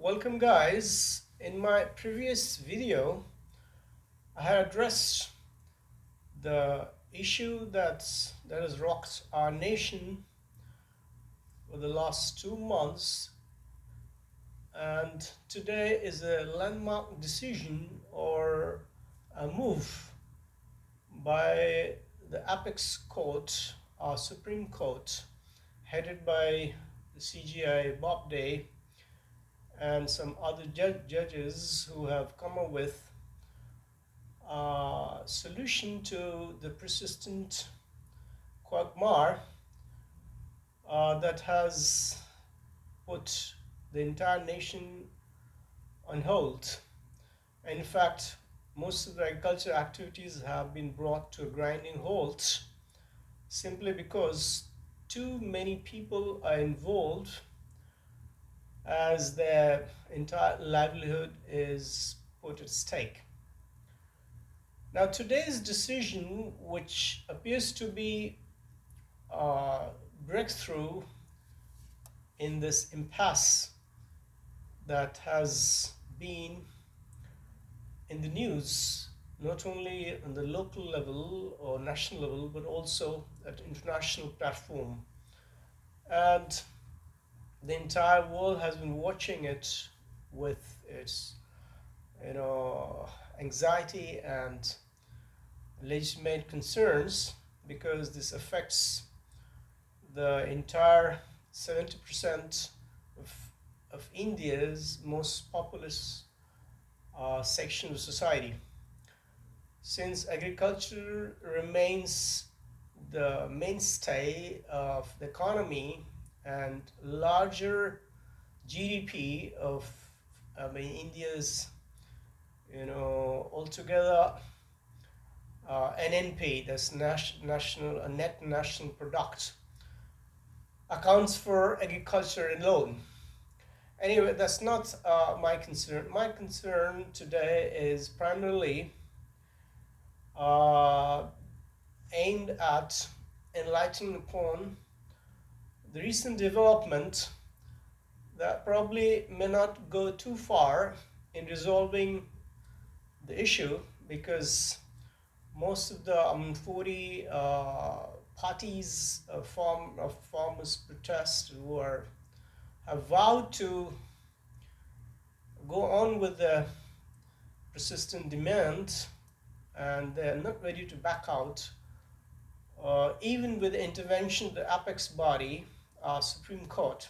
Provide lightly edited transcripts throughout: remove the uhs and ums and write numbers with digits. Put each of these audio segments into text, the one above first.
Welcome guys. In my previous video, I had addressed the issue that has rocked our nation for the last 2 months, and today is a landmark decision or a move by the apex court, our Supreme Court, headed by the CGI Bob Day and some other judges who have come up with a solution to the persistent quagmire that has put the entire nation on hold. In fact, most of the agriculture activities have been brought to a grinding halt simply because too many people are involved as their entire livelihood is put at stake. Now, today's decision, which appears to be a breakthrough in this impasse that has been in the news, not only on the local level or national level, but also at international platform. And the entire world has been watching it with its, anxiety and legitimate concerns, because this affects the entire 70% of India's most populous section of society. Since agriculture remains the mainstay of the economy and larger GDP of India's, altogether NNP, that's national net national product, accounts for agriculture alone. Anyway, that's not my concern. My concern today is primarily aimed at enlightening upon the recent development that probably may not go too far in resolving the issue, because most of the 40 parties of farmers protest who have vowed to go on with the persistent demand, and they're not ready to back out, even with the intervention of the apex body, our Supreme Court.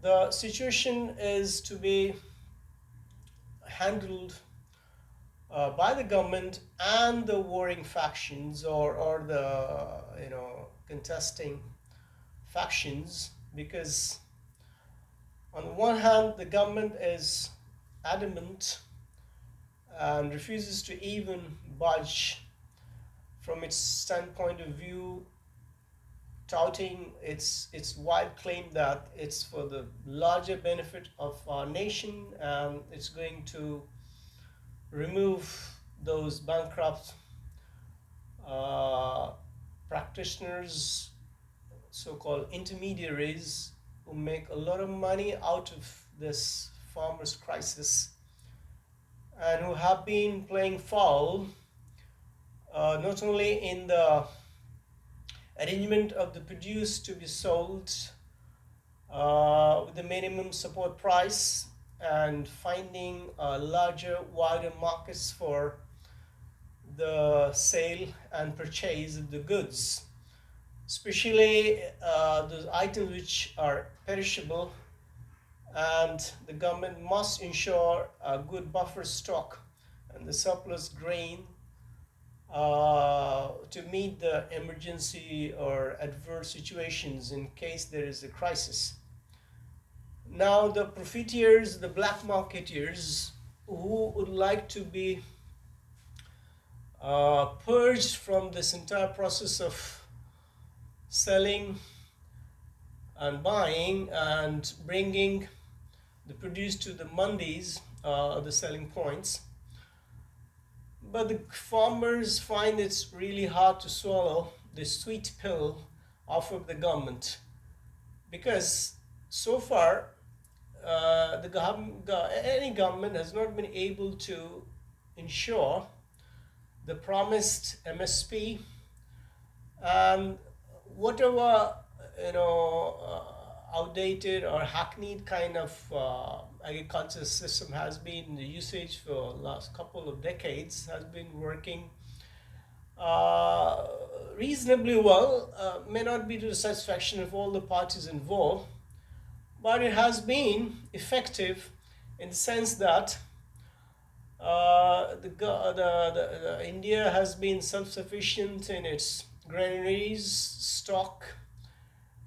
The situation is to be handled by the government and the warring factions, or the contesting factions, because on the one hand the government is adamant and refuses to even budge from its standpoint of view, touting its wide claim that it's for the larger benefit of our nation, and it's going to remove those bankrupt practitioners, so-called intermediaries, who make a lot of money out of this farmers' crisis and who have been playing foul, not only in the arrangement of the produce to be sold with the minimum support price and finding larger, wider markets for the sale and purchase of the goods, especially those items which are perishable, and the government must ensure a good buffer stock and the surplus grain to meet the emergency or adverse situations in case there is a crisis. Now, the profiteers, the black marketeers, who would like to be purged from this entire process of selling and buying and bringing the produce to the mandis, the selling points. But the farmers find it's really hard to swallow the sweet pill offered the government, because so far any government has not been able to ensure the promised MSP, and whatever outdated or hackneyed kind of agriculture system has been in the usage for last couple of decades has been working uh, reasonably well. May not be to the satisfaction of all the parties involved, but it has been effective in the sense that India has been self-sufficient in its granaries stock,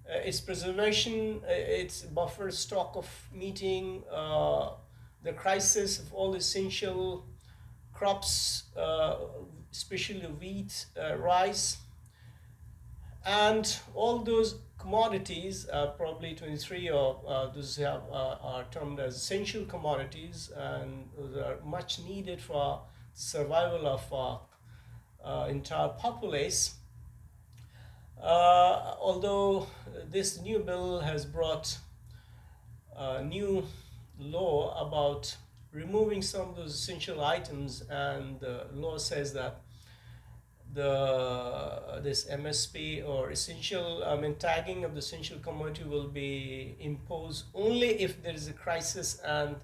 its preservation, its buffer stock of meeting the crisis of all essential crops, especially wheat, rice, and all those commodities, probably 23 or those are termed as essential commodities, and those are much needed for survival of entire populace. Although this new bill has brought a new law about removing some of those essential items, and the law says that this MSP or essential, tagging of the essential commodity will be imposed only if there is a crisis and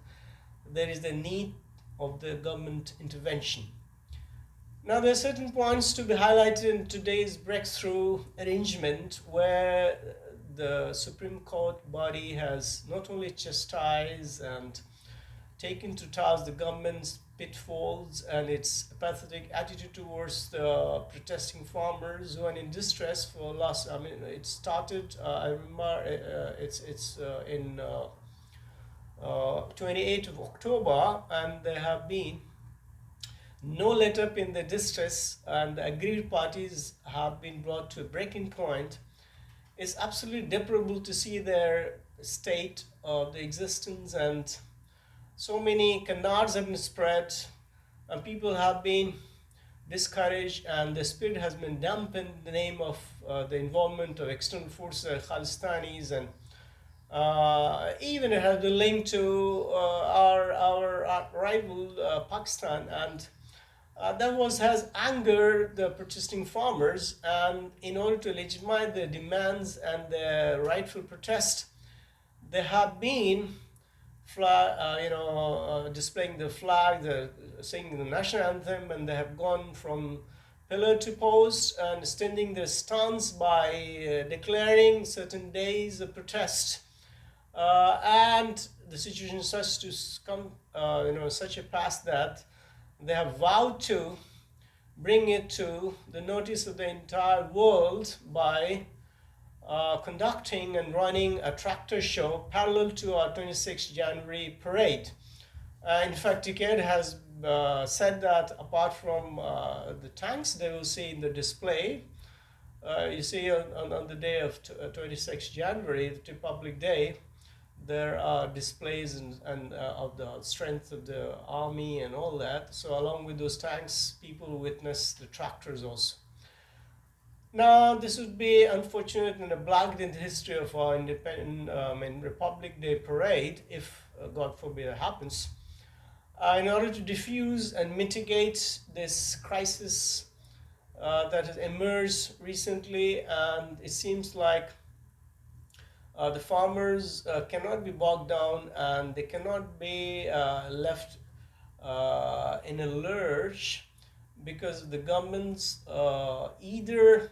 there is the need of the government intervention. Now, there are certain points to be highlighted in today's breakthrough arrangement where the Supreme Court body has not only chastised and taken to task the government's pitfalls and its apathetic attitude towards the protesting farmers who are in distress for last. I mean, it started. I remember it's in 28th of October, and there have been no let up in the distress, and the aggrieved parties have been brought to a breaking point. It's absolutely deplorable to see their state of the existence, and so many canards have been spread, and people have been discouraged, and the spirit has been dampened in the name of the involvement of external forces, Khalistanis, and even it has been linked to our rival Pakistan, and has angered the protesting farmers. And in order to legitimize their demands and their rightful protest, they have been displaying the flag, singing the national anthem, and they have gone from pillar to post and extending their stance by declaring certain days of protest. And the situation is such to come, such a pass that they have vowed to bring it to the notice of the entire world by conducting and running a tractor show parallel to our 26th January parade. In fact, TKED has said that apart from the tanks they will see in the display, you see on the day of 26th January, the Republic Day, there are displays and of the strength of the army and all that. So along with those tanks, people witness the tractors also. Now, this would be unfortunate and a blank in the history of our independent Republic Day parade, if God forbid it happens. In order to diffuse and mitigate this crisis that has emerged recently, and it seems like the farmers cannot be bogged down, and they cannot be left in a lurch because the government's either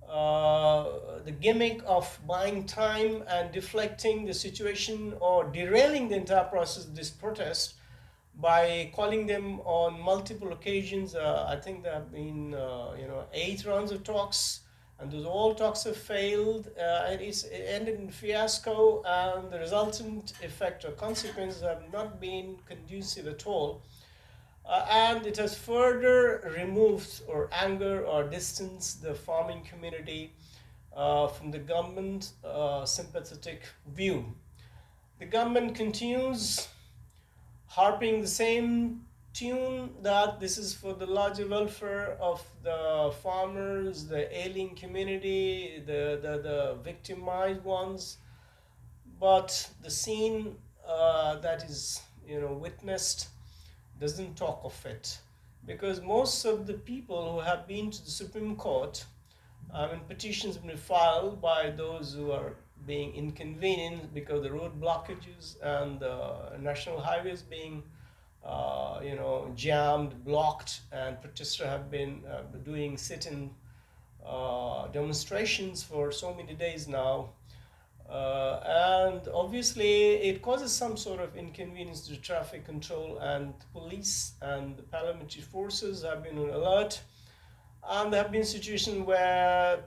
the gimmick of buying time and deflecting the situation or derailing the entire process of this protest by calling them on multiple occasions. I think there have been 8 rounds of talks, and those all talks have failed. It ended in fiasco, and the resultant effect or consequences have not been conducive at all. And it has further removed or anger or distanced the farming community from the government sympathetic view. The government continues harping the same tune that this is for the larger welfare of the farmers, the ailing community, the victimized ones. But the scene that is, witnessed doesn't talk of it, because most of the people who have been to the Supreme Court, I mean, petitions have been filed by those who are being inconvenienced because the road blockages and the national highways being, jammed, blocked, and protesters have been doing sit-in demonstrations for so many days now. And obviously, it causes some sort of inconvenience to traffic control, and police and the paramilitary forces have been on alert. And there have been situations where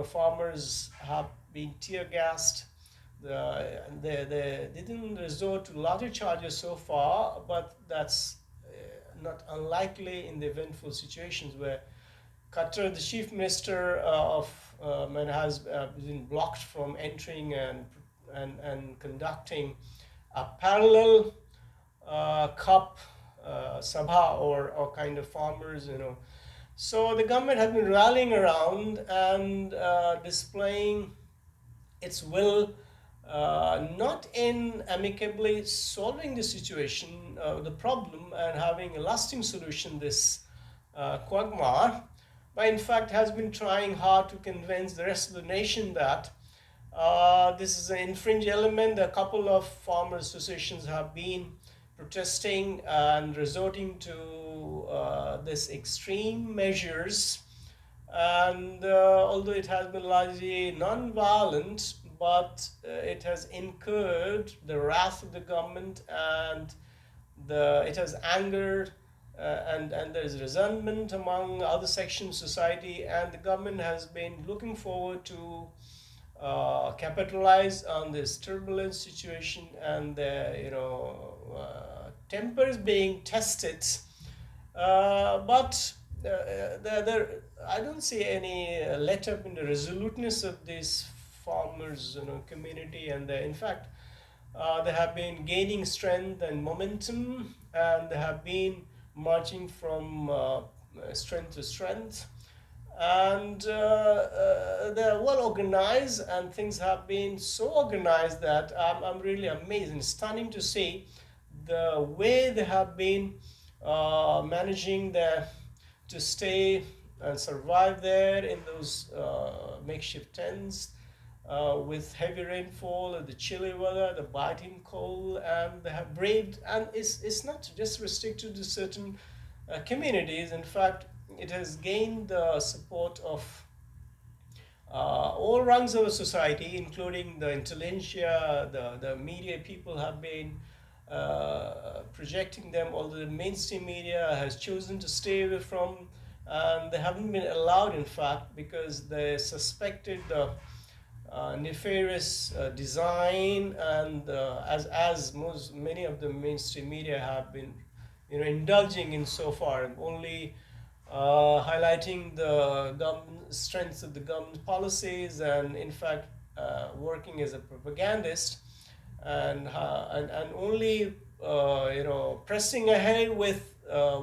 farmers have been tear gassed. They didn't resort to lathi charges so far, but that's not unlikely in the eventful situations where Qatar, the chief minister has been blocked from entering and conducting a parallel cup sabha, or kind of farmers, So the government has been rallying around and displaying its will, not in amicably solving the situation, the problem, and having a lasting solution, this quagmire, but in fact has been trying hard to convince the rest of the nation that this is an infringe element. A couple of farmer associations have been protesting and resorting to this extreme measures, and although it has been largely non-violent, but it has incurred the wrath of the government, and it has angered, and there is resentment among other sections of society, and the government has been looking forward to capitalize on this turbulent situation, and tempers being tested. But I don't see any let up in the resoluteness of this farmers, community, and in fact, they have been gaining strength and momentum, and they have been marching from strength to strength, and they're well organized, and things have been so organized that I'm really amazed and stunning to see the way they have been managing to stay and survive there in those makeshift tents with heavy rainfall and the chilly weather, the biting cold, and they have braved. And it's not just restricted to certain communities. In fact, it has gained the support of all ranks of society, including the intelligentsia, the media people have been projecting them, although the mainstream media has chosen to stay away from, and they haven't been allowed, in fact, because they suspected the nefarious design, and many of the mainstream media have been, indulging in so far, only highlighting the government strengths of the government policies, and in fact working as a propagandist, and only pressing ahead with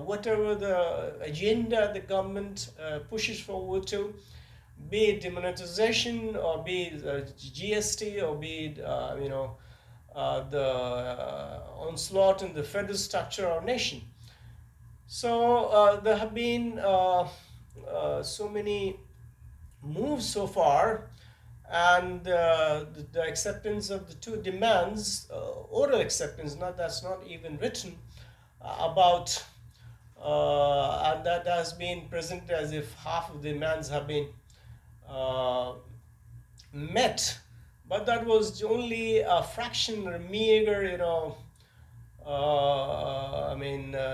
whatever the agenda the government pushes forward to, be it demonetization, or be it GST, or be it the onslaught in the federal structure of our nation. So there have been so many moves so far, and the acceptance of the two demands, oral acceptance, that's not even written about, and that has been presented as if half of the demands have been uh, met, but that was only a fraction, or meager,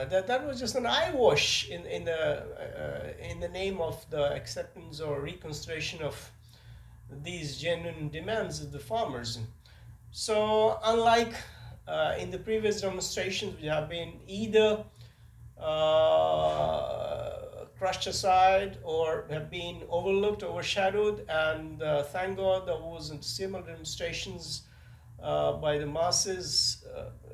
that was just an eyewash in the name of the acceptance or reconsideration of these genuine demands of the farmers. So, unlike in the previous demonstrations, which have been either crushed aside or have been overlooked, overshadowed, and thank God there wasn't similar demonstrations by the masses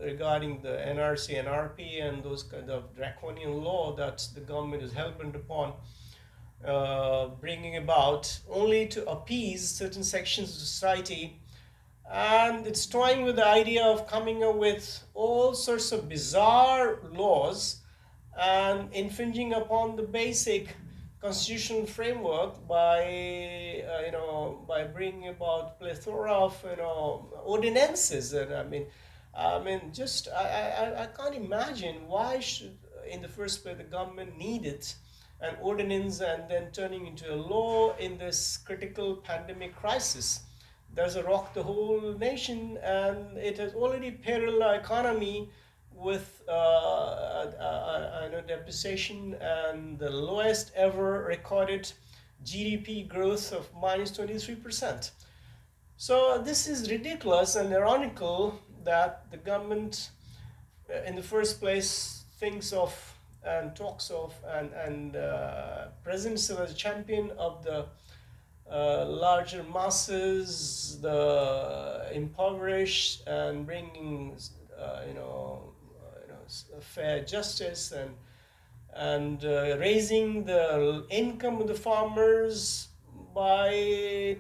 regarding the NRC, NRP, and those kind of draconian law that the government is hell-bent upon bringing about, only to appease certain sections of society and it's toying with the idea of coming up with all sorts of bizarre laws and infringing upon the basic constitutional framework by by bringing about plethora of ordinances. And just I can't imagine why should in the first place the government needed an ordinance and then turning into a law in this critical pandemic crisis. There's a rock the whole nation, and it has already periled our economy with depreciation and the lowest ever recorded GDP growth of minus 23%. So this is ridiculous and ironical that the government, in the first place, thinks of and talks of and presents himself as a champion of the larger masses, the impoverished, and bringing fair justice and raising the income of the farmers by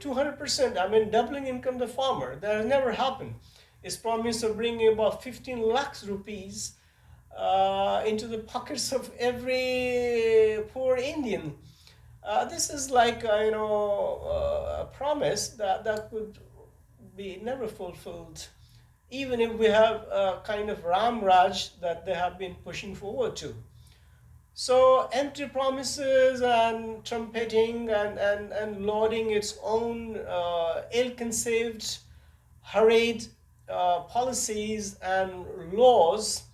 200%. I mean, doubling income of the farmer. That has never happened. It's promised of bringing about 15 lakhs rupees into the pockets of every poor Indian. This is like a promise that could be never fulfilled, even if we have a kind of Ram Raj that they have been pushing forward to. So empty promises and trumpeting and lauding its own ill-conceived, hurried policies and laws,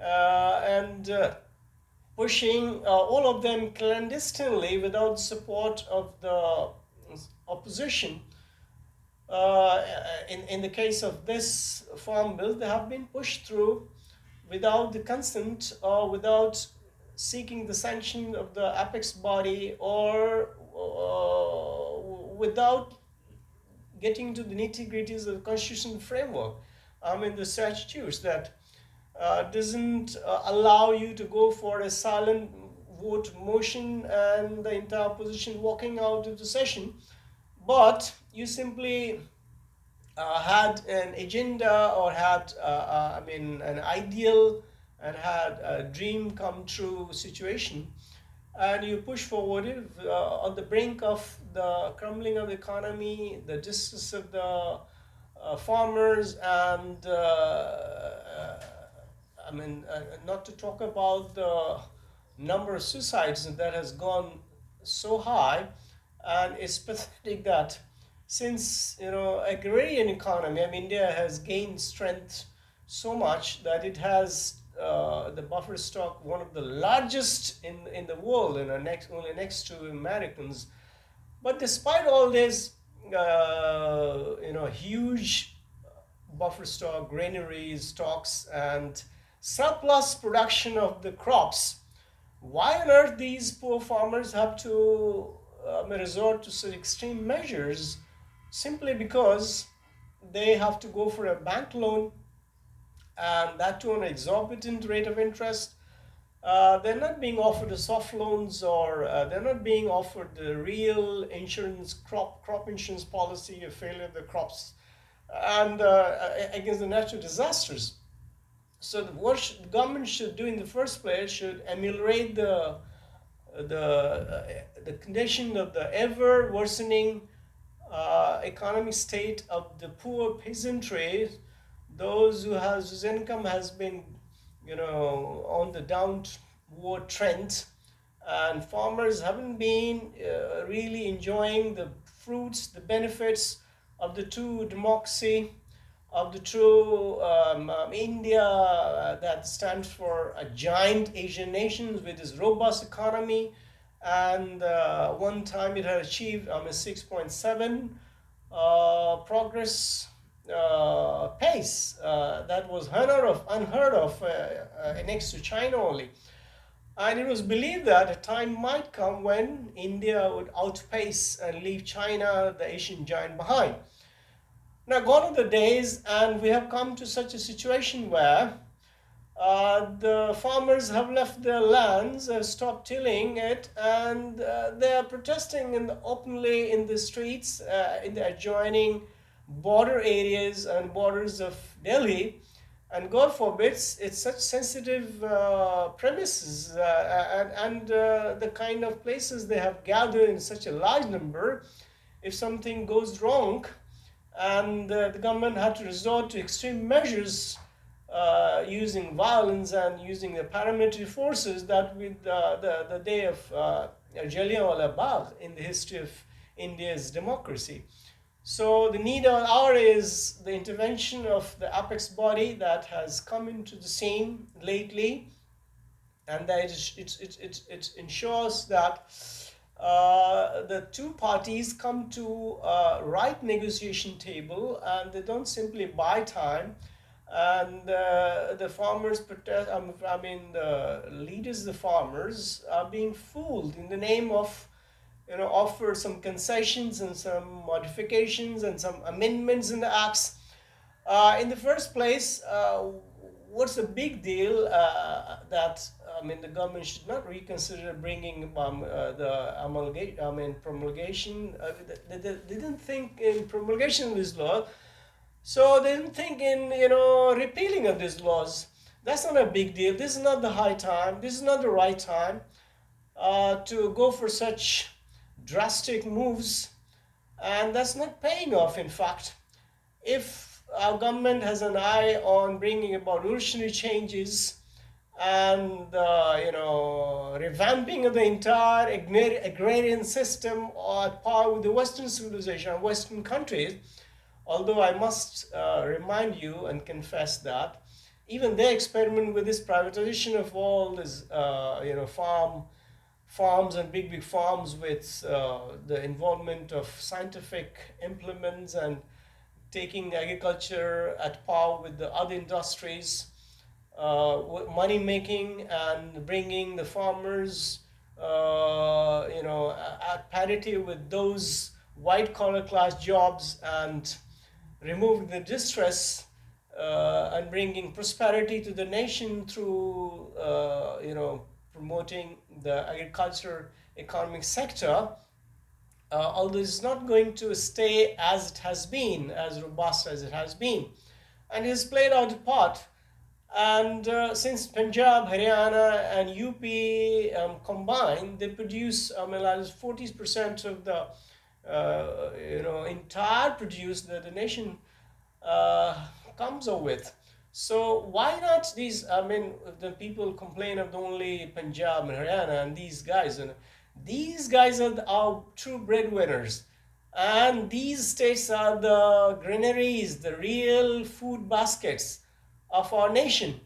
and pushing all of them clandestinely without support of the opposition. In the case of this farm bill, they have been pushed through without the consent or without seeking the sanction of the apex body, or without getting to the nitty-gritties of the constitutional framework. I mean, the statutes that doesn't allow you to go for a silent vote motion and the entire opposition walking out of the session, but you simply had an agenda or had an ideal and had a dream come true situation, and you push forward it on the brink of the crumbling of the economy, the distress of the farmers, and not to talk about the number of suicides that has gone so high. And it's pathetic that since agrarian economy, India has gained strength so much that it has the buffer stock, one of the largest in the world, only next to Americans. But despite all this, huge buffer stock, granaries, stocks, and surplus production of the crops, why on earth these poor farmers have to resort to such extreme measures simply because they have to go for a bank loan, and that too on an exorbitant rate of interest. They're not being offered a soft loans, or they're not being offered the real insurance, crop insurance policy of failure of the crops and against the natural disasters. So what the government should do in the first place should ameliorate the condition of the ever worsening economic state of the poor peasantry, those whose income has been on the downward trend, and farmers haven't been really enjoying the fruits, the benefits of the true democracy, of the true India that stands for a giant Asian nation with its robust economy. And one time it had achieved a 6.7 progress pace. That was unheard of next to China only. And it was believed that a time might come when India would outpace and leave China, the Asian giant, behind. Now, gone are the days, and we have come to such a situation where the farmers have left their lands, have stopped tilling it, and they are protesting openly in the streets, in the adjoining border areas and borders of Delhi, and God forbid it's such sensitive premises, and the kind of places they have gathered in such a large number. If something goes wrong, and the government had to resort to extreme measures, using violence and using the paramilitary forces, that with the day of Jallianwala Bagh in the history of India's democracy. So the need on hour is the intervention of the apex body that has come into the scene lately, and that it ensures that the two parties come to a right negotiation table, and they don't simply buy time. And the farmers protest. I mean, the leaders of the farmers are being fooled in the name of, offer some concessions and some modifications and some amendments in the acts. In the first place, what's the big deal that, I mean, the government should not reconsider bringing the promulgation. They didn't think in promulgation of this law, so they didn't think in, repealing of these laws. That's not a big deal. This is not the high time. This is not the right time to go for such drastic moves, and that's not paying off. In fact, if our government has an eye on bringing about revolutionary changes and revamping of the entire agrarian system at par with the Western civilization and Western countries, although I must remind you and confess that even they experiment with this privatization of all this, farms and big farms, with the involvement of scientific implements and taking agriculture at par with the other industries, money making, and bringing the farmers, at parity with those white collar class jobs, and removing the distress, and bringing prosperity to the nation through, promoting the agriculture economic sector. Although it's not going to stay as it has been, as robust as it has been, and it has played out a part. And since Punjab, Haryana, and UP combined, they produce, like 40% of the entire produce that the nation uh, comes up with. So why not these? I mean, the people complain of the only Punjab and Haryana and these guys, and these guys are our true breadwinners, and these states are the granaries, the real food baskets of our nation.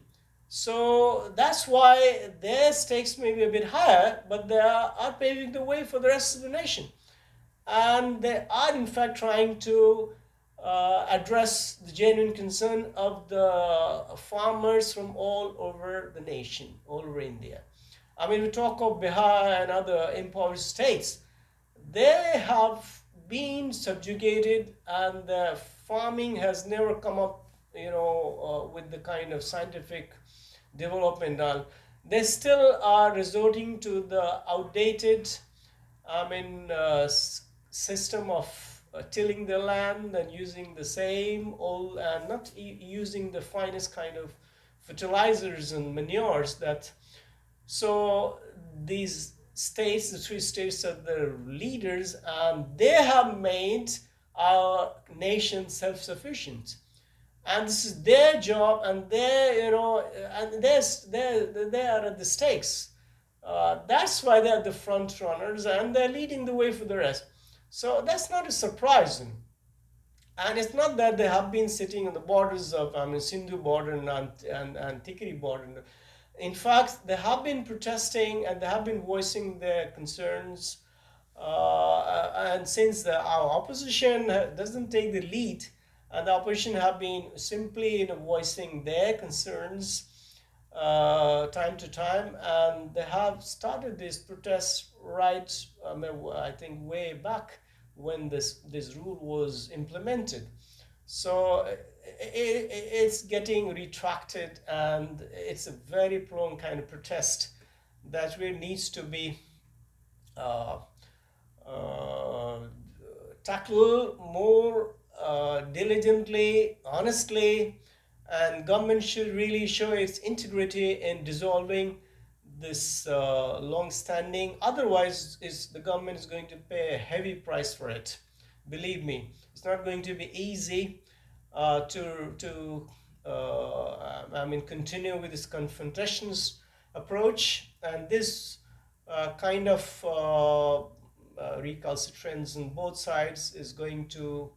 So that's why their stakes may be a bit higher, but they are paving the way for the rest of the nation. And they are, in fact, trying to address the genuine concern of the farmers from all over the nation, all over India. I mean, we talk of Bihar and other impoverished states. They have been subjugated, and the farming has never come up, with the kind of scientific development done. They still are resorting to the outdated, system of tilling the land and using the same old, and not using the finest kind of fertilizers and manures. That so these states, the three states, are the leaders, and they have made our nation self-sufficient, and this is their job, and they are at the stakes. That's why they're the front runners, and they're leading the way for the rest. So that's not a surprise. And it's not that they have been sitting on the borders of, Sindhu border and Tikri border. In fact, they have been protesting, and they have been voicing their concerns. And since our opposition doesn't take the lead, and the opposition have been simply, voicing their concerns time to time, and they have started this protest right, I think, way back when this rule was implemented. So it's getting retracted, and it's a very prolonged kind of protest that really needs to be uh, uh, tackled more diligently, honestly, and government should really show its integrity in dissolving this long-standing. Otherwise, is the government is going to pay a heavy price for it. Believe me, it's not going to be easy to I mean continue with this confrontations approach, and this kind of recalcitrance on both sides is going to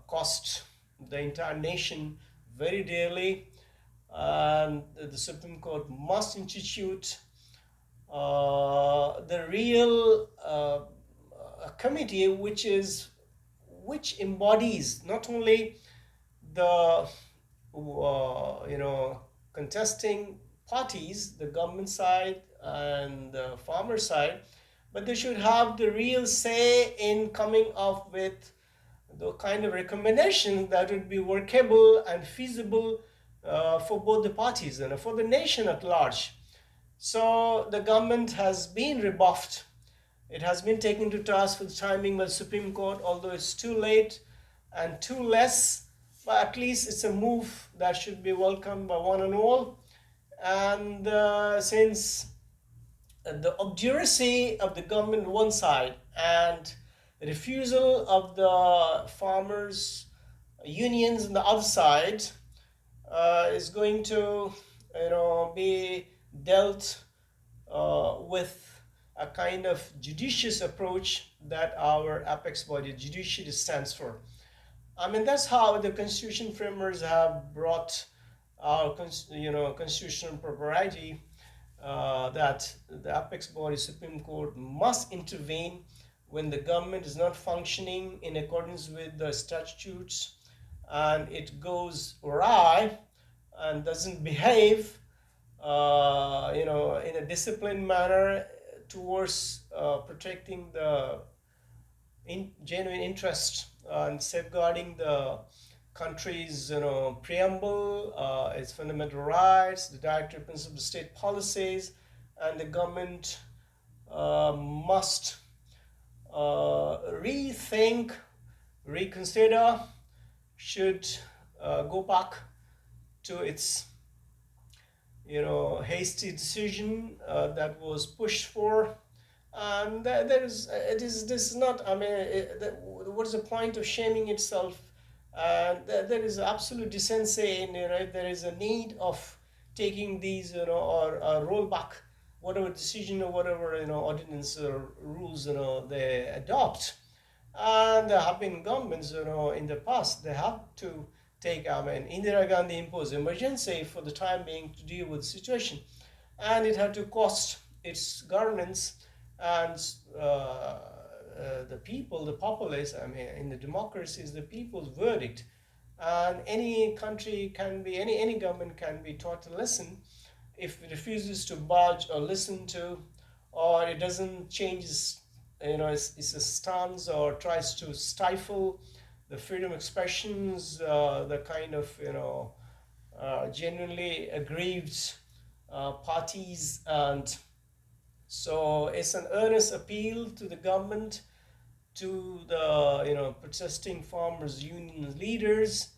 cost the entire nation very dearly, and the Supreme Court must institute the real committee which embodies not only the contesting parties, the government side and the farmer side, but they should have the real say in coming up with the kind of recommendations that would be workable and feasible for both the parties and for the nation at large. So the government has been rebuffed. It has been taken to task for the timing by the Supreme Court, although it's too late and too less, but at least it's a move that should be welcomed by one and all. And since the obduracy of the government on one side and the refusal of the farmers' unions on the other side is going to, be dealt with a kind of judicious approach that our apex body, judiciary, stands for. I mean, that's how the constitution framers have brought our, constitutional propriety, that the apex body, Supreme Court, must intervene when the government is not functioning in accordance with the statutes and it goes awry and doesn't behave, in a disciplined manner towards protecting the genuine interest and safeguarding the country's preamble, its fundamental rights, the directive principles of state policies, and the government must rethink, reconsider, should go back to its hasty decision that was pushed for. And there is it is this is not, I mean, what is the point of shaming itself? And there is absolute decency in, if there is a need of taking these, or roll back whatever decision or whatever, ordinance or rules, they adopt. And there have been governments, in the past, they have to take, I mean, Indira Gandhi imposed emergency for the time being to deal with the situation. And it had to cost its governance and the people, the populace. I mean, in the democracy is the people's verdict. And any country can be, any government can be taught to listen. If it refuses to budge or listen to, or it doesn't change its a stance, or tries to stifle the freedom of expressions, the kind of genuinely aggrieved parties. And so it's an earnest appeal to the government, to the protesting farmers union leaders,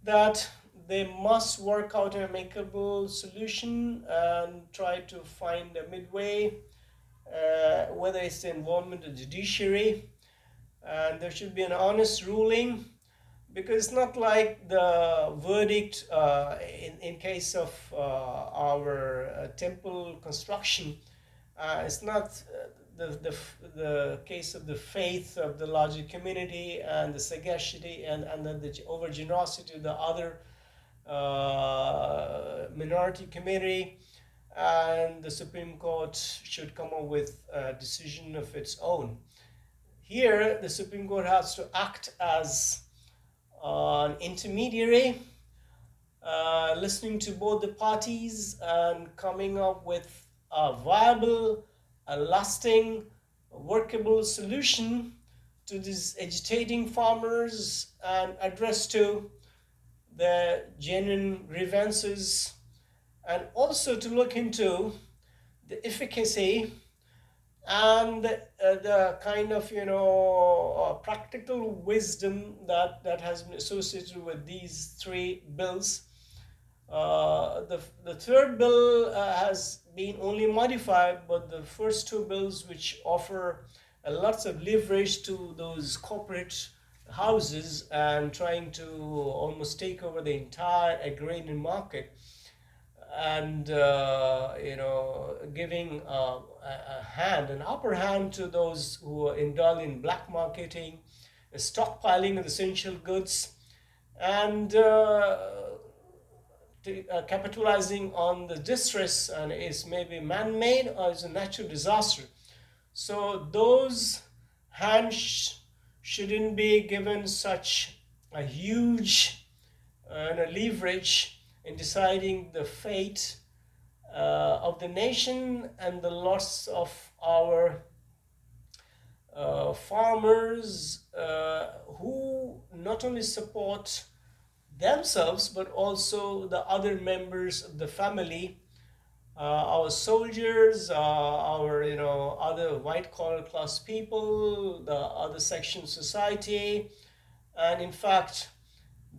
that they must work out an amicable solution and try to find a midway, whether it's the involvement of the judiciary, and there should be an honest ruling, because it's not like the verdict in case of our temple construction. It's not the case of the faith of the larger community and the sagacity and the over generosity of the other minority community, and the Supreme Court should come up with a decision of its own. Here, the Supreme Court has to act as an intermediary, listening to both the parties and coming up with a viable, a lasting, workable solution to these agitating farmers, and address to the genuine grievances, and also to look into the efficacy and the kind of practical wisdom that has been associated with these three bills. The third bill has been only modified, but the first two bills, which offer lots of leverage to those corporate houses and trying to almost take over the entire agrarian market, and giving an upper hand to those who indulge in black marketing, stockpiling of essential goods, and capitalizing on the distress, and is maybe man-made or is a natural disaster. So those hands shouldn't be given such a huge leverage in deciding the fate of the nation and the loss of our farmers, who not only support themselves but also the other members of the family, our soldiers, our other white collar class people, the other section of society, and in fact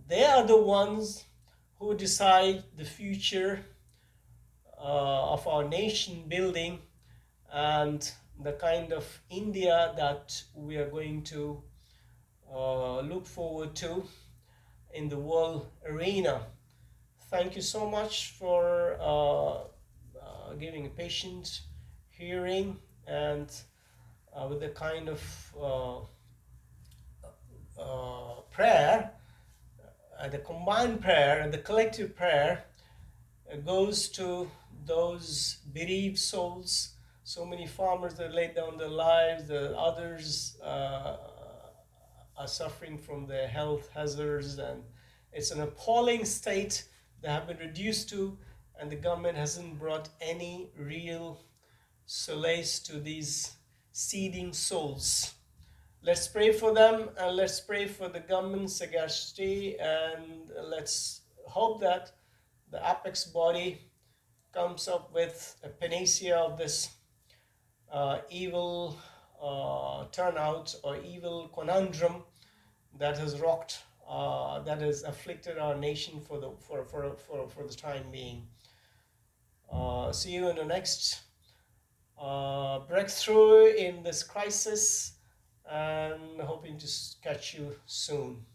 they are the ones who decide the future of our nation building and the kind of India that we are going to look forward to in the world arena. Thank you so much for giving a patient hearing, and with the kind of prayer, the combined prayer and the collective prayer goes to those bereaved souls. So many farmers that laid down their lives, the others are suffering from their health hazards, and it's an appalling state they have been reduced to, and the government hasn't brought any real solace to these seething souls. Let's pray for them, and let's pray for the government sagacity, and let's hope that the apex body comes up with a panacea of this evil turnout or evil conundrum that has rocked, that has afflicted our nation for the time being. See you in the next breakthrough in this crisis, and hoping to catch you soon.